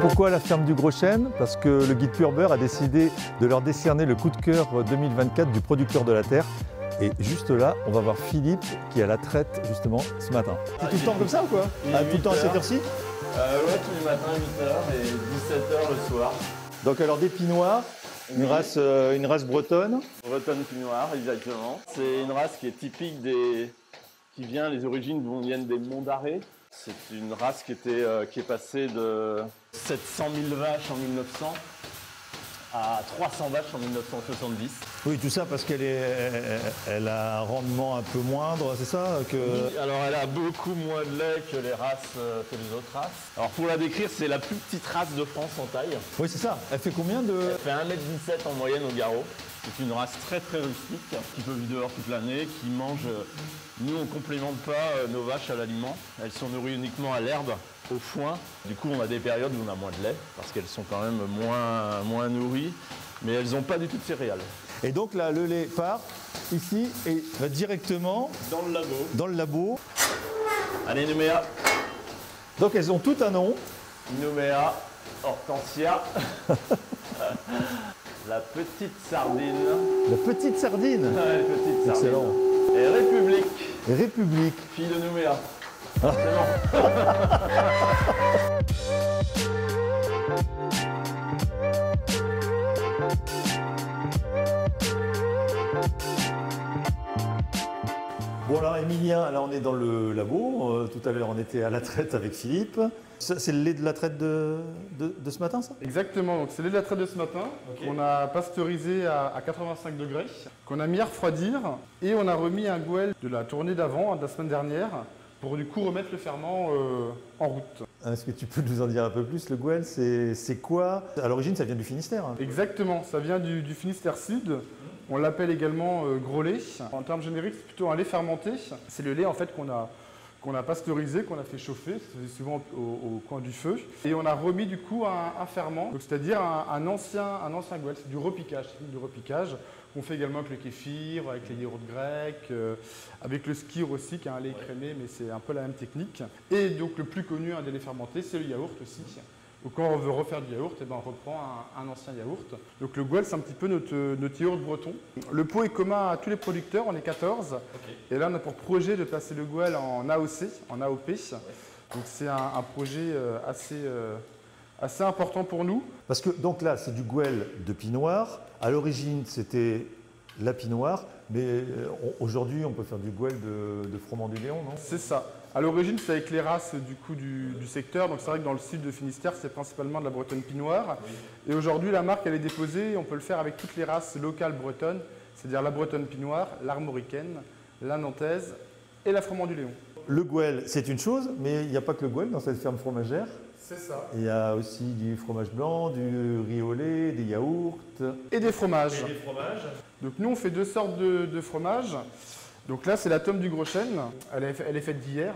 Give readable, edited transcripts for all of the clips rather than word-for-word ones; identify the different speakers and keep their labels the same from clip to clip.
Speaker 1: Pourquoi la ferme du Gros Chêne? Parce que le guide Pur Beurre a décidé de leur décerner le coup de cœur 2024 du producteur de la terre. Et juste là, on va voir Philippe qui est à la traite justement ce matin. C'est tout le temps comme ça ou quoi? Tout le temps à cette heure-ci?
Speaker 2: Ouais, tous les matins à 8h et 17h le soir.
Speaker 1: Donc alors des pinoirs, une race bretonne.
Speaker 2: Bretonne Pinoir, exactement. C'est une race qui est typique les origines viennent des Monts d'Arrée. C'est une race qui est passée de 700 000 vaches en 1900 à 300 vaches en 1970.
Speaker 1: Oui, tout ça parce elle a un rendement un peu moindre, c'est ça que...
Speaker 2: Oui, alors elle a beaucoup moins de lait que les autres races. Alors pour la décrire, c'est la plus petite race de France en taille.
Speaker 1: Oui, c'est ça. Elle fait combien de...
Speaker 2: Elle fait 1,17 m en moyenne au garrot. C'est une race très très rustique, qui peut vivre dehors toute l'année, qui mange... Nous, on ne complémente pas nos vaches à l'aliment. Elles sont nourries uniquement à l'herbe, au foin. Du coup, on a des périodes où on a moins de lait, parce qu'elles sont quand même moins nourries. Mais elles n'ont pas du tout de céréales.
Speaker 1: Et donc là, le lait part ici et va directement...
Speaker 2: Dans le labo.
Speaker 1: Dans le labo.
Speaker 2: Allez, Nouméa.
Speaker 1: Donc elles ont tout un nom.
Speaker 2: Nouméa, Hortensia. La petite sardine.
Speaker 1: La petite sardine.
Speaker 2: Ouais, petite sardine.
Speaker 1: Excellent.
Speaker 2: Et République.
Speaker 1: Et République.
Speaker 2: Fille de Nouméa.
Speaker 1: Ah.
Speaker 2: C'est bon.
Speaker 1: Bon alors Emilien, là on est dans le labo. Tout à l'heure on était à la traite avec Philippe. C'est le lait de la traite de ce matin, ça?
Speaker 3: Exactement, donc c'est le lait de la traite de ce matin, qu'on a pasteurisé à 85 degrés, qu'on a mis à refroidir et on a remis un gouel de la tournée d'avant, de la semaine dernière, pour du coup remettre le ferment en route.
Speaker 1: Est-ce que tu peux nous en dire un peu plus? Le gouel, c'est quoi? À l'origine, ça vient du Finistère. Hein.
Speaker 3: Exactement, ça vient du Finistère Sud. On l'appelle également gros lait. En termes génériques, c'est plutôt un lait fermenté. C'est le lait en fait qu'on a pasteurisé, qu'on a fait chauffer, c'est souvent au coin du feu. Et on a remis du coup un ferment, c'est-à-dire un ancien gouel, c'est du repiquage, qu'on fait également avec le kéfir, avec les yaourts grecs, avec le skyr aussi, qui est un lait crémé, mais c'est un peu la même technique. Et donc le plus connu, un des laits fermentés, c'est le yaourt aussi. Donc quand on veut refaire du yaourt, on reprend un ancien yaourt. Donc le gouel, c'est un petit peu notre yaourt breton. Le pot est commun à tous les producteurs, on est 14. Okay. Et là, on a pour projet de passer le gouel en AOC, en AOP. Ouais. Donc c'est un projet assez important pour nous.
Speaker 1: Parce que donc là, c'est du gouel de pinoir. À l'origine, c'était la pinoir. Mais aujourd'hui, on peut faire du gouel de froment du Léon, non?
Speaker 3: C'est ça. À l'origine, c'est avec les races du secteur. Donc c'est vrai que dans le sud de Finistère, c'est principalement de la bretonne pinoire. Oui. Et aujourd'hui, la marque, elle est déposée. On peut le faire avec toutes les races locales bretonnes, c'est-à-dire la bretonne pinoire, l'armoricaine, la nantaise et la froment du Léon.
Speaker 1: Le gouel, c'est une chose, mais il n'y a pas que le gouel dans cette ferme fromagère.
Speaker 3: C'est ça.
Speaker 1: Il y a aussi du fromage blanc, du riz au lait, des yaourts.
Speaker 3: Et des fromages.
Speaker 2: Et des fromages.
Speaker 3: Donc nous, on fait deux sortes de fromages. Donc là, c'est la tome du Gros Chêne. Elle est faite d'hier.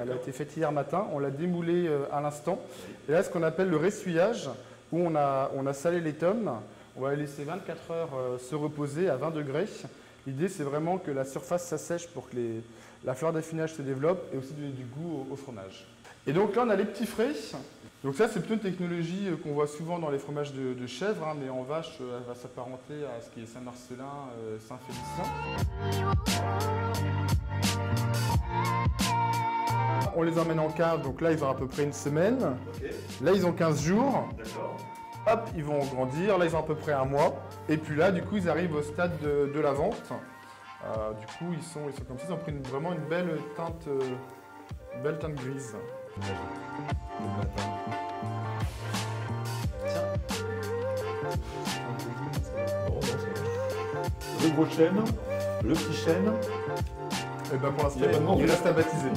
Speaker 3: Elle a été faite hier matin. On l'a démoulée à l'instant. Et là, ce qu'on appelle le ressuyage, où on a salé les tomes. On va les laisser 24 heures se reposer à 20 degrés. L'idée, c'est vraiment que la surface s'assèche pour que la fleur d'affinage se développe et aussi donner du goût au fromage. Et donc là, on a les petits frais. Donc ça, c'est plutôt une technologie qu'on voit souvent dans les fromages de chèvre, hein, mais en vache, elle va s'apparenter à ce qui est Saint-Marcellin, Saint-Félicien. On les emmène en cave, donc là, ils ont à peu près une semaine. Okay. Là, ils ont 15 jours. D'accord. Hop, ils vont grandir. Là, ils ont à peu près un mois. Et puis là, du coup, ils arrivent au stade de la vente. Du coup, ils sont comme ça. Ils ont pris vraiment une belle teinte grise.
Speaker 1: Le matin.
Speaker 3: Tiens.
Speaker 1: Le gros chêne, le petit chêne.
Speaker 3: Et ben pour l'instant, il reste à baptiser.